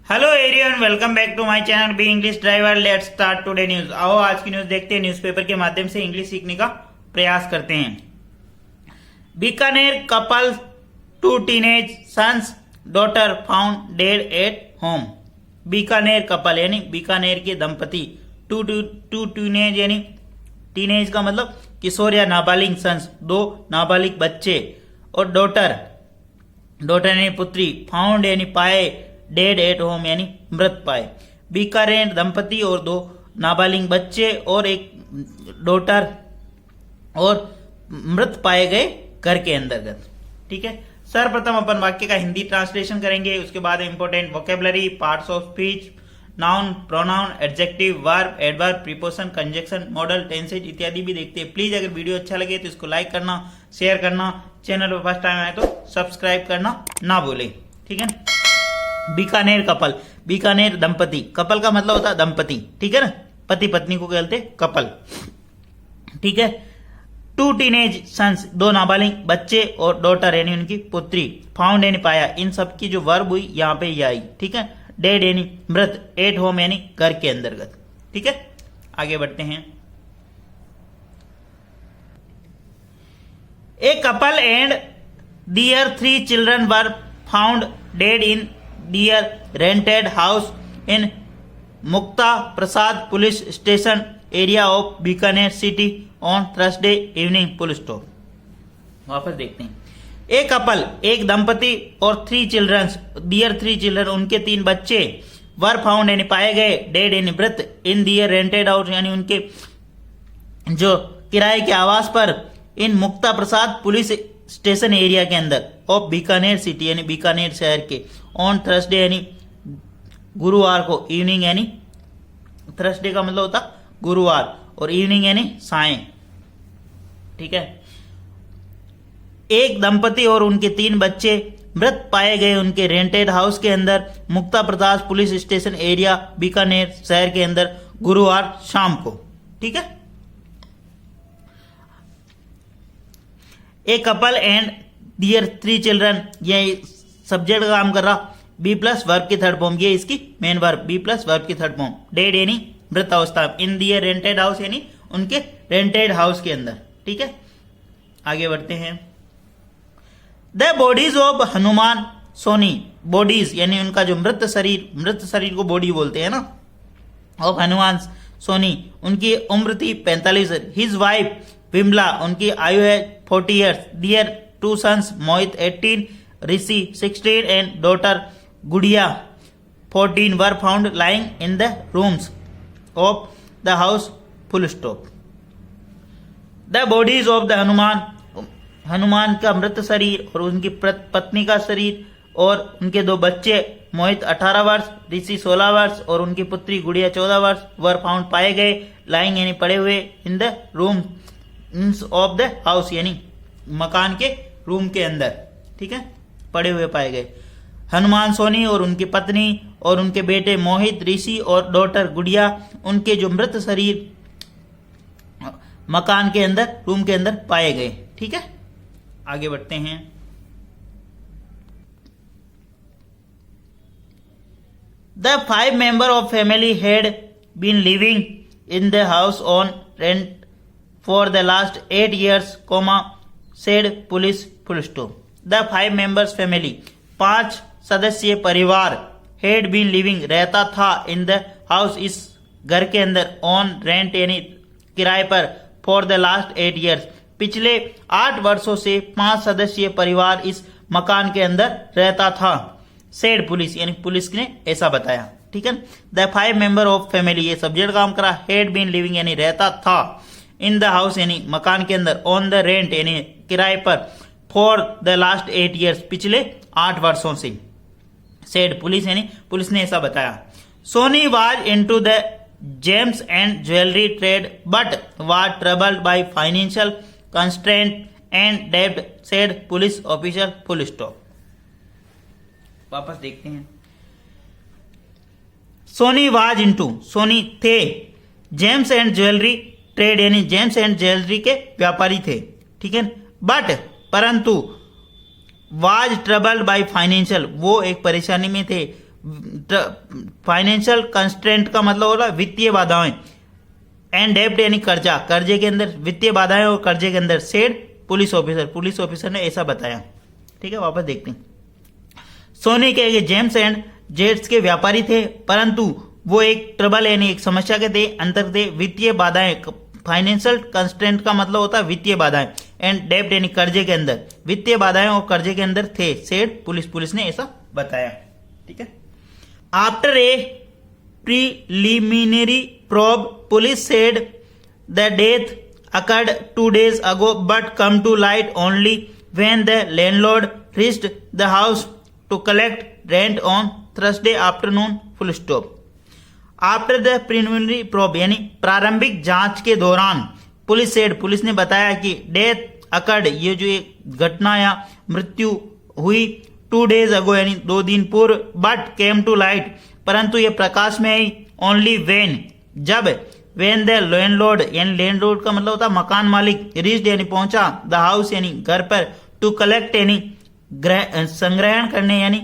Hello everyone, welcome back to my channel be English driver. Let's start today news. आओ आज की news देखते हैं। न्यूज़पेपर के माध्यम से इंग्लिश सीखने का प्रयास करते हैं। Bikaner couple, 2 teenage sons daughter found dead at home. Bikaner couple यानी बीकानेर के दंपति, टू टीनेज यानी टीनेज का मतलब किशोर या नाबालिग सन्स, 2 नाबालिग बच्चे, और डॉटर यानी पुत्री, फाउंड यानी पाए, डेड एट होम यानी मृत पाए। बीकानेर दंपति और 2 नाबालिग बच्चे और एक डॉटर और मृत पाए गए घर के अंतर्गत। ठीक है, सर्वप्रथम अपन वाक्य का हिंदी ट्रांसलेशन करेंगे। उसके बाद important vocabulary, parts of speech, noun, pronoun, adjective, verb, adverb, preposition, conjunction, model, tenses इत्यादि भी देखते हैं। प्लीज अगर वीडियो अच्छा लगे तो इसको लाइक करना, शेयर करना, चैनल पर फर्स्ट टाइम आए तो सब्सक्राइब करना ना भूलें। ठीक है। बीकानेर कपल, बीकानेर दंपति, कपल का मतलब होता है दंपति। ठीक है ना, पति पत्नी को कहते कपल। ठीक है। 2 टीनेज सन्स, 2 नाबालिग बच्चे, और डॉटर यानी उनकी पुत्री, फाउंड यानी पाया। इन सब की जो वर्ब हुई यहाँ पे ये आई। ठीक है। डेड यानी मृत, एट होम यानी घर के अंतर्गत। ठीक है, आगे बढ़ते हैं। A couple and their 3 children were found dead in their rented house in Mukta Prasad police station area of Bikaner city on Thursday evening. Police stop. वापस देखते हैं। एक कपल, एक दंपति, और 3 चिल्ड्रंस, दियर 3 चिल्ड्रन, उनके 3 बच्चे, वर फाउंड यानी पाए गए, डेड यानी मृत, इन दियर रेंटेड हाउस यानी उनके जो किराए के आवास पर, इन Mukta Prasad police station area के अंदर, ऑफ बीकानेर सिटी यानी बीकानेर शहर के, ऑन थर्सडे यानी गुरुवार को, इवनिंग यानी थर्सडे का मतलब होता गुरुवार, और इवनिंग यानी सायं। ठीक है। एक दंपति और उनके 3 बच्चे मृत पाए गए उनके रेंटेड हाउस के अंदर, Mukta Prasad police station area Bikaner शहर के अंदर, गुरुवार शाम को। ठीक है। A couple and their 3 children, ये सब्जेक्ट का काम कर रहा। बी प्लस वर्ब की थर्ड फॉर्म, ये इसकी main verb, be plus verb की थर्ड फॉर्म। डेड यानी मृत अवस्था, इन दियर रेंटेड हाउस यानी उनके रेंटेड हाउस के अंदर। ठीक है, आगे बढ़ते हैं। The bodies of Hanuman Soni, bodies यानी उनका जो मृत शरीर को बॉडी बोलते हैं ना, ऑफ हनुमान सोनी, उनकी उम्र थी 45। हिज वाइफ विमला, उनकी आयु है 40 years. Their 2 sons, Mohit 18, Rishi 16, and daughter Gudiya 14 were found lying in the rooms of the house. Full stop. The bodies of the Hanuman का मृत शरीर और उनकी पत्नी का शरीर और उनके 2 बच्चे, मोहित 18 वर्ष, ऋषि 16 वर्ष, और उनकी पुत्री गुड़िया 14 वर्ष, वर फाउंड पाए गए, लाइंग यानी पड़े हुए, in the room of the house यानी मकान के रूम के अंदर। ठीक है, पड़े हुए पाए गए। हनुमान सोनी और उनकी पत्नी और उनके बेटे मोहित, ऋषि और डॉटर गुड़िया, उनके जो मृत शरीर मकान के अंदर, रूम के अंदर पाए गए। ठीक है, आगे बढ़ते हैं। The 5 members of family had been living in the house on rent for the last 8 years, said police. Full stop. The 5 members family, 5 सदस्य परिवार, had been living रहता था, in the house इस घर के अंदर, on rent यानी किराए पर, for the last 8 years पिछले 8 वर्षों से 5 सदस्यीय परिवार इस मकान के अंदर रहता था। सेड पुलिस यानी पुलिस ने ऐसा बताया। ठीक है। द 5 मेंबर ऑफ फैमिली, ये सब्जेक्ट काम करा। हेड बीन लिविंग यानी रहता था, इन द हाउस यानी मकान के अंदर, ऑन द रेंट यानी किराए पर, फॉर द लास्ट 8 ईयर्स पिछले 8 वर्षों से। सेड पुलिस यानी पुलिस ने ऐसा बताया। Soni was into the gems and jewellery trade but was troubled by financial constraint and डेब्ट, said police officer. Full stop. वापस देखते हैं। सोनी वाज इनटू, सोनी थे, जेम्स एंड ज्वेलरी ट्रेड यानी जेम्स एंड ज्वेलरी के व्यापारी थे। ठीक है। बट परंतु, वाज ट्रबल्ड बाय फाइनेंशियल, वो एक परेशानी में थे, फाइनेंशियल कंस्ट्रेंट का मतलब होगा वित्तीय बाधाएं, एंड डेब्ट यानी कर्जा, कर्जे के अंदर वित्तीय बाधाएं और कर्जे के अंदर, सेड पुलिस ऑफिसर ने ऐसा बताया। ठीक है, वापस देखते हैं। सोनी के जेम्स एंड जेट्स के व्यापारी थे, परंतु वो एक ट्रबल यानी एक समस्या के थे, अंतर थे। वित्तीय बाधाएं, फाइनेंशियल कंस्ट्रेंट का मतलब होता है वित्तीय बाधाएं, एंड डेब्ट यानी कर्जे के अंदर, वित्तीय बाधाएं और कर्जे के अंदर थे, सेड पुलिस ने ऐसा बताया। ठीक है, after a preliminary probe police said the death occurred 2 days ago but come to light only when the landlord reached the house to collect rent on Thursday afternoon, full stop. After the preliminary probe यानी प्रारंभिक जांच के दौरान police ने बताया कि death occurred ये जो एक घटना या मृत्यु हुई 2 days ago यानी 2 दिन पूर्व, बट केम टू लाइट परंतु ये प्रकाश में आई ओनली वेन जब, वेन द लैंडलॉर्ड यानी लैंडलॉर्ड का मतलब होता है मकान मालिक, रीच्ड यानी पहुंचा, द हाउस यानी घर पर, टू कलेक्ट यानी संग्रहण करने यानी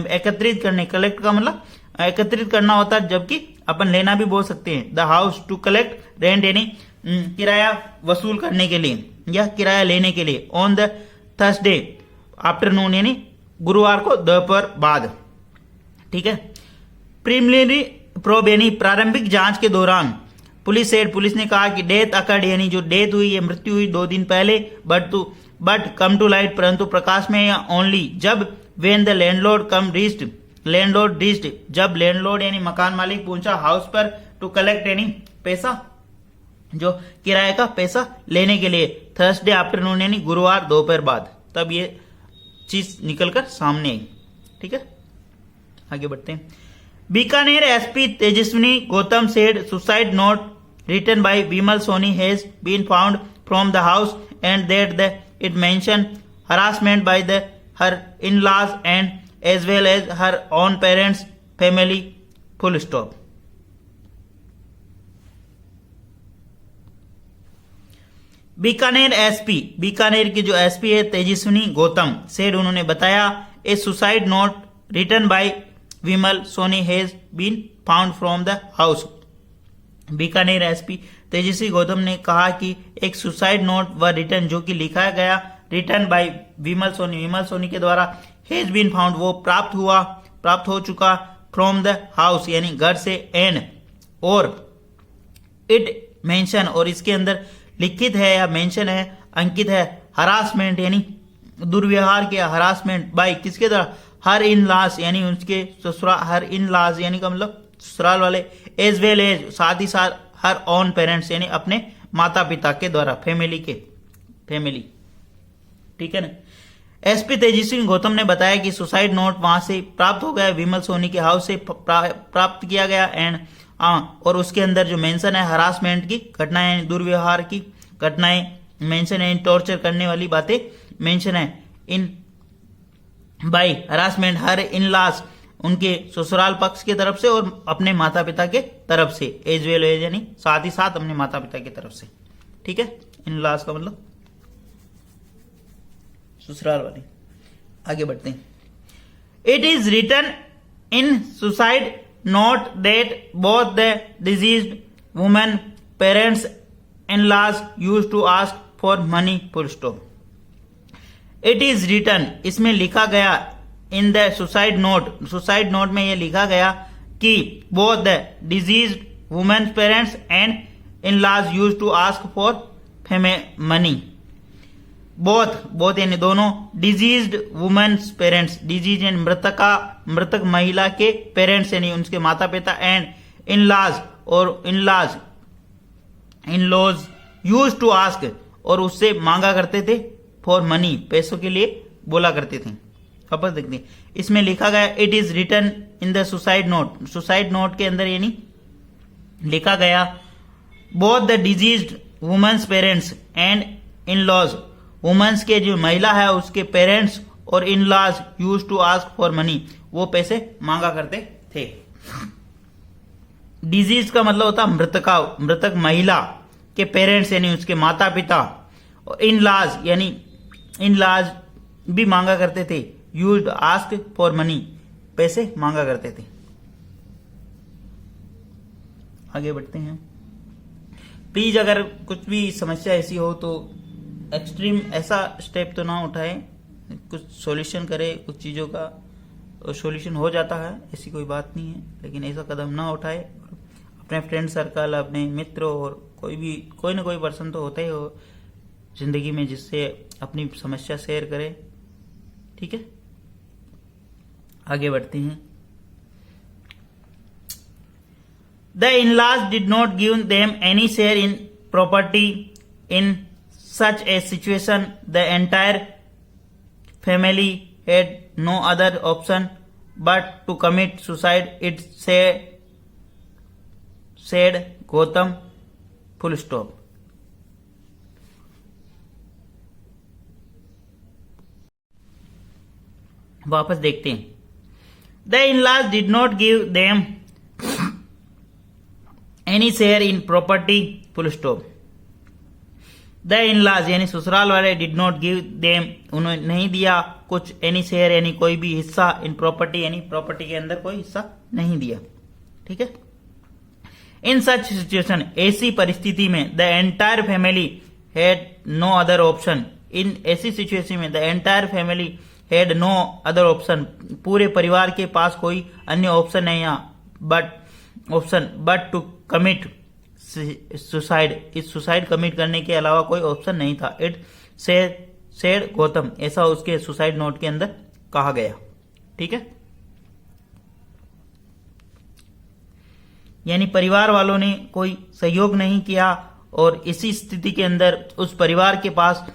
एकत्रित करने, कलेक्ट का मतलब एकत्रित करना होता है, जबकि अपन लेना भी बोल सकते हैं। The house to collect rent यानी किराया वसूल करने के लिए या किराया लेने के लिए, ऑन द थर्सडे आफ्टरनून यानी गुरुवार को दोपहर बाद। ठीक है, प्रीलिमिनरी प्रोब यानी प्रारंभिक जांच के दौरान पुलिस ने कहा कि डेथ अकर्ड यानी जो डेथ हुई ये मृत्यु हुई 2 दिन पहले, बट कम टू लाइट परंतु प्रकाश में, या ओनली जब, वेन द लैंडलॉर्ड रीच्ड जब लैंडलॉर्ड यानी मकान मालिक पहुंचा हाउस पर, टू कलेक्ट यानी पैसा जो किराए का पैसा लेने के लिए, थर्सडे आफ्टरनून यानी गुरुवार दोपहर बाद, तब ये चीज निकलकर सामने आई। ठीक है, आगे बढ़ते हैं। Bikaner SP Tejaswini Gautam said suicide note written by Vimal Soni has been found from the house and that it mentioned harassment by her in-laws and as well as her own parents family, full stop. Bikaner की जो SP है Tejaswini Gautam said उन्होंने बताया a suicide note written by Vimal Soni has been found from the house. Bikaner SP Tejaswi Gautam ने कहा कि एक suicide note व रिटर्न जो कि लिखा गया, रिटर्न बाय विमल सोनी के द्वारा, हैज बीन फाउंड वो प्राप्त हो चुका, फ्रॉम द हाउस यानी घर से, एंड और इट मेंशन और इसके अंदर लिखित है या मेंशन है, अंकित है, हरासमेंट यानी दुर्व्यवहार किया, हरासमेंट बाय किसके द्वारा, हर इन लॉज यानी उसके ससुराल, हर इन लॉज यानी का मतलब ससुराल वाले, एज वेल एज साथ ही साथ हर ऑन पेरेंट्स यानी अपने माता पिता के द्वारा, फैमिली। ठीक है ना। एसपी तेजस्वी गौतम ने बताया कि सुसाइड नोट वहां से प्राप्त हो गया, विमल सोनी के हाउस से प्राप्त किया गया, एंड और उसके अंदर जो मेंशन है हरासमेंट की घटनाएं, दुर्व्यवहार की घटनाएं मेंशन है, टॉर्चर करने वाली बातें मेंशन है, in by harassment her in-laws उनके ससुराल पक्ष की तरफ से और अपने माता पिता के तरफ से, एज वेल एज यानी साथ ही साथ अपने माता पिता की तरफ से। ठीक है, इन लॉज का मतलब ससुराल वाले। आगे बढ़ते हैं। It is written in suicide note that both the deceased women parents in-laws used to ask for money, full stop. It is written इसमें लिखा गया, इन द सुसाइड नोट में यह लिखा गया कि both the deceased women parents and in-laws used to ask for money. Both यानी दोनों, डिजीज्ड वुमेन्स पेरेंट्स, डिजीज यानी मृतक महिला के पेरेंट्स यानी उनके माता पिता, एंड इन लॉज और in-laws used to ask और उससे मांगा करते थे, फॉर मनी पैसों के लिए बोला करते थे। वापस देखते हैं, इसमें लिखा गया it is written in the suicide note के अंदर यानी लिखा गया both the deceased women's parents and in-laws, women's के जो महिला है उसके पेरेंट्स और in-laws used to ask for money, वो पैसे मांगा करते थे। डिजीज का मतलब होता मृतक महिला के पेरेंट्स यानी उसके माता पिता, और इन लॉज यानी इन लॉज भी मांगा करते थे, यूज्ड आस्क फॉर मनी पैसे मांगा करते थे। आगे बढ़ते हैं। प्लीज अगर कुछ भी समस्या ऐसी हो तो एक्सट्रीम ऐसा स्टेप तो ना उठाए, कुछ सॉल्यूशन करे, कुछ चीज़ों का सॉल्यूशन हो जाता है, ऐसी कोई बात नहीं है, लेकिन ऐसा कदम ना उठाए। अपने फ्रेंड सर्कल, अपने मित्रों और कोई ना कोई पर्सन तो होता ही हो जिंदगी में जिससे अपनी समस्या शेयर करे। ठीक है, आगे बढ़ते हैं। The in-laws did not give them any share in property. In such a situation, the entire family had no other option but to commit suicide. It said Gautam. Full stop. वापस देखते हैं। The in-laws did not give them any share in property, full stop. The in-laws यानी ससुराल वाले did not give them, उन्होंने नहीं दिया कुछ, एनी शेयर यानी कोई भी हिस्सा, इन प्रॉपर्टी यानी प्रॉपर्टी के अंदर कोई हिस्सा नहीं दिया। ठीक है, इन सच सिचुएशन ऐसी परिस्थिति में the entire family had no other option, in ऐसी सिचुएशन में the entire family had no other option, पूरे परिवार के पास कोई अन्य ऑप्शन नहीं है बट टू कमिट सुसाइड, इस सुसाइड कमिट करने के अलावा कोई ऑप्शन नहीं था। इट सेड गौतम, ऐसा उसके सुसाइड नोट के अंदर कहा गया। ठीक है, यानी परिवार वालों ने कोई सहयोग नहीं किया और इसी स्थिति के अंदर उस परिवार के पास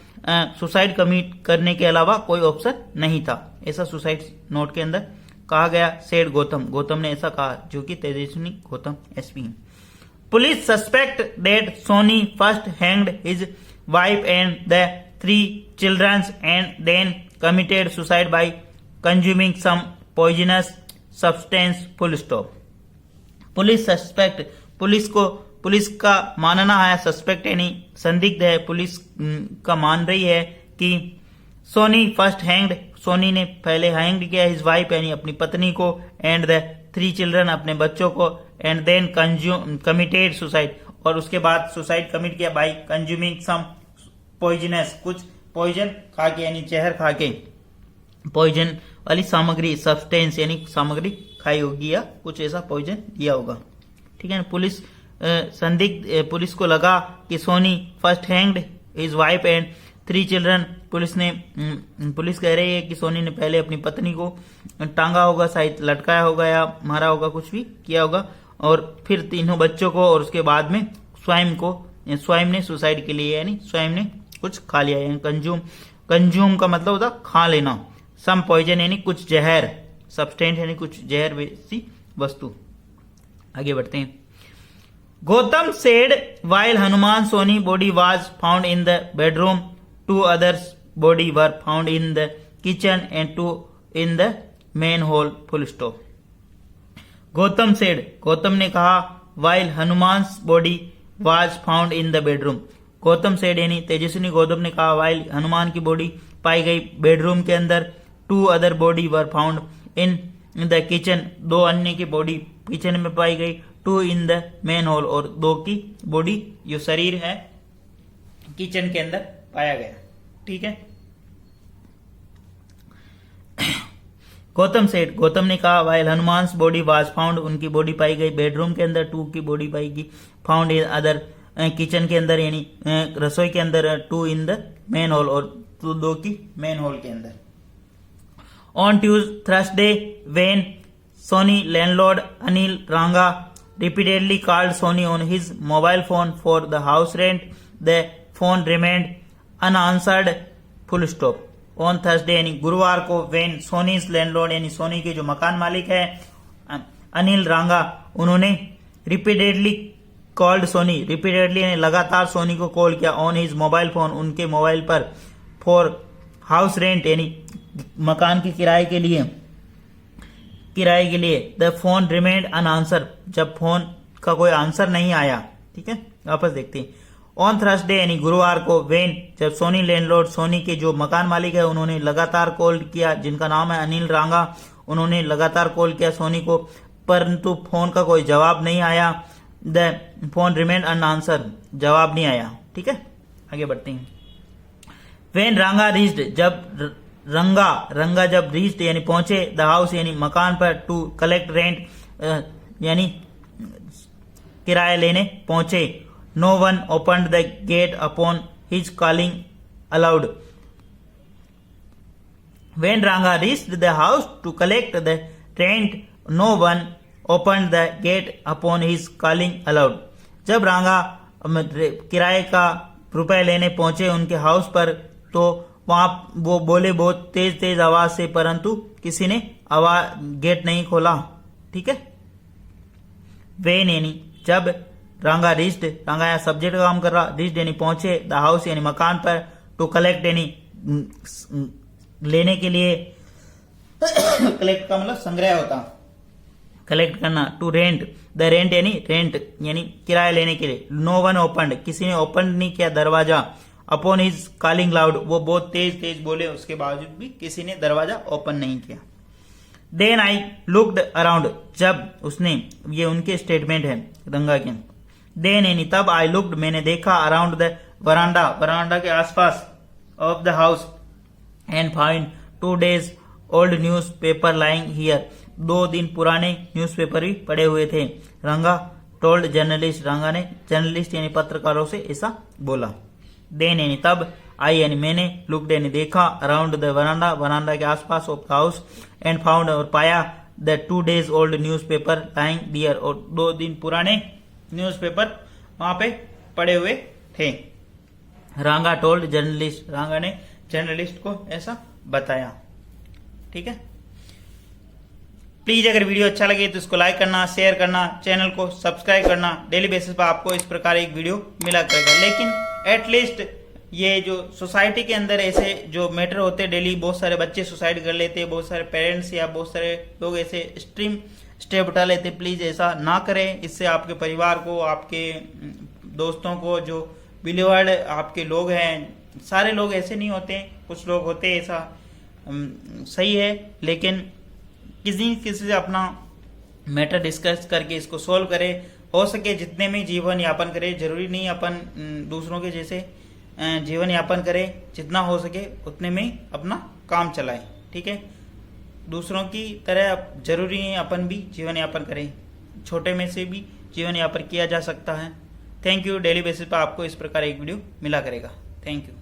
सुसाइड कमिट करने के अलावा कोई ऑप्शन नहीं था, ऐसा सुसाइड नोट के अंदर कहा गया। सेड गौतम, गौतम ने ऐसा कहा, जो कि तेजस्विनी गौतम एसपी हैं। Police suspect that Soni first hanged his wife and the 3 childrens and then committed suicide by consuming some poisonous substance, full stop. Police suspect, police का मानना है, सस्पेक्ट यानी संदिग्ध है, पुलिस का मान रही है कि सोनी फर्स्ट हैंग्ड, सोनी ने पहले हैंग्ड किया हिज वाइफ यानी अपनी पत्नी को, एंड द 3 चिल्ड्रन अपने बच्चों को, एंड देन कमिटेड सुसाइड और उसके बाद सुसाइड कमिट किया बाय कंज्यूमिंग सम पॉइजनस, कुछ पॉइजन खा के यानी जहर खा के, पॉइजन वाली सामग्री, सब्सटेंस यानी सामग्री खाई होगी या कुछ ऐसा पॉइजन दिया होगा। ठीक है, पुलिस संदिग्ध, पुलिस को लगा कि Soni first hanged his wife and 3 children, police कह रही है कि सोनी ने पहले अपनी पत्नी को टांगा होगा, शायद लटकाया होगा या मारा होगा, कुछ भी किया होगा, और फिर 3 बच्चों को, और उसके बाद में स्वयं ने सुसाइड के लिए यानी स्वयं ने कुछ खा लिया, यानी कंज्यूम का मतलब होता खा लेना, सम पॉइजन यानी कुछ जहर, सब्सटेंस यानी कुछ जहर वैसी वस्तु। आगे बढ़ते हैं। Gautam said while Hanuman Soni body was found in the bedroom, 2 others body were found in the kitchen and 2 in the main hall, full stop। Gautam said, Gautam ने कहा while Hanuman body was found in the bedroom, Gautam said यानी तेजस्विनी गौतम ने कहा while Hanuman की body पाई गई bedroom के अंदर, 2 other body were found in the kitchen, 2 अन्य की बॉडी किचन में पाई गई, 2 in the main hall और 2 की बॉडी जो शरीर है किचन के अंदर पाया गया। ठीक है, गौतम सेठ, गौतम ने कहा while Hanuman body was found, उनकी बॉडी पाई गई बेडरूम के अंदर, 2 की बॉडी पाई गई फाउंड इन अदर किचन के अंदर यानी रसोई के अंदर, 2 इन द मेन हॉल और 2 की मेन हॉल के अंदर। On Thursday when Soni landlord Anil Ranga repeatedly called Sony on his mobile phone for the house rent, the phone remained unanswered, full stop। On Thursday यानी गुरुवार को when Sony's landlord यानी सोनी के जो मकान मालिक है अनिल रांगा, उन्होंने repeatedly called Sony, repeatedly यानी लगातार सोनी को कॉल किया, on his mobile phone उनके मोबाइल पर, for house rent यानी मकान के किराए के लिए, द फोन रिमेंड अनआंसर, जब फोन का कोई आंसर नहीं आया। ठीक है, वापस देखते हैं। ऑन थर्सडे यानी गुरुवार को वेन, जब सोनी लैंडलॉर्ड सोनी के जो मकान मालिक है उन्होंने लगातार कॉल किया, जिनका नाम है अनिल रांगा, उन्होंने लगातार कॉल किया सोनी को, परंतु फोन का कोई जवाब नहीं आया। द फोन रिमेन अनआंसर, जवाब नहीं आया। ठीक है, आगे बढ़ते हैं। वेन रंगा रीच्ड, जब रंगा जब रीच्ड यानी पहुंचे, द हाउस यानी मकान पर, टू कलेक्ट रेंट यानी किराया लेने पहुंचे, no one opened the gate upon his calling aloud. When Ranga reached the house to collect the rent, no one opened the gate upon his calling aloud. जब रंगा किराए का रुपए लेने पहुंचे उनके हाउस पर, तो वहां वो बोले बहुत तेज तेज आवाज से, परंतु किसी ने आवाज गेट नहीं खोला। ठीक है, वेन यानी जब, रंगा रीच्ड, रंगा यहाँ सब्जेक्ट का काम कर रहा, रीच्ड यानी पहुंचे, द हाउस यानी मकान पर, टू कलेक्ट यानी लेने के लिए, कलेक्ट का मतलब संग्रह होता, कलेक्ट करना, टू रेंट, द रेंट यानी किराया लेने के लिए, नो वन ओपन्ड, किसी ने ओपन नहीं किया दरवाजा, अपॉन हिज कॉलिंग लाउड, वो बहुत तेज तेज बोले, उसके बावजूद भी किसी ने दरवाजा ओपन नहीं किया। देन आई लुक्ड अराउंड, जब उसने, ये उनके स्टेटमेंट है रंगा के, देन यानी तब, आई लुक्ड मैंने देखा, अराउंड द वरांडा, वरांडा के आसपास, off the house, and find 2 days old newspaper lying here, 2 दिन पुराने न्यूज़पेपर भी पड़े हुए थे। रंगा टोल्ड जर्नलिस्ट, रंगा ने जर्नलिस्ट यानी पत्रकारों से ऐसा बोला। देन यानी तब, आई यानी मैंने, लुक्ड यानी देखा, अराउंड द वरांडा, वरांडा के आसपास, off the house, and found और पाया, the 2 days old newspaper lying there, और 2 दिन पुराने न्यूज़पेपर वहां पे पड़े हुए थे। रंगा टोल्ड जर्नलिस्ट, रंगा ने जर्नलिस्ट को ऐसा बताया। ठीक है, प्लीज अगर वीडियो अच्छा लगे तो इसको लाइक करना, शेयर करना, चैनल को सब्सक्राइब करना। डेली बेसिस पर आपको इस प्रकार एक वीडियो मिला करेगा, लेकिन एटलीस्ट ये जो सोसाइटी के अंदर ऐसे जो मैटर होते हैं डेली, बहुत सारे बच्चे सुसाइड कर लेते हैं, बहुत सारे पेरेंट्स या बहुत सारे लोग ऐसे एक्सट्रीम स्टेप उठा लेते, प्लीज ऐसा ना करें। इससे आपके परिवार को, आपके दोस्तों को, जो बिलीवर्ड आपके लोग हैं, सारे लोग ऐसे नहीं होते, कुछ लोग होते ऐसा, सही है, लेकिन किसी से अपना मैटर डिस्कस करके इसको सोल्व करें। हो सके जितने में जीवन यापन करें, जरूरी नहीं अपन दूसरों के जैसे जीवन यापन करें, जितना हो सके उतने में अपना काम चलाएं। ठीक है, दूसरों की तरह जरूरी है अपन भी जीवन यापन करें, छोटे में से भी जीवन यापन किया जा सकता है। Thank you. डेली बेसिस पर आपको इस प्रकार एक वीडियो मिला करेगा। Thank you.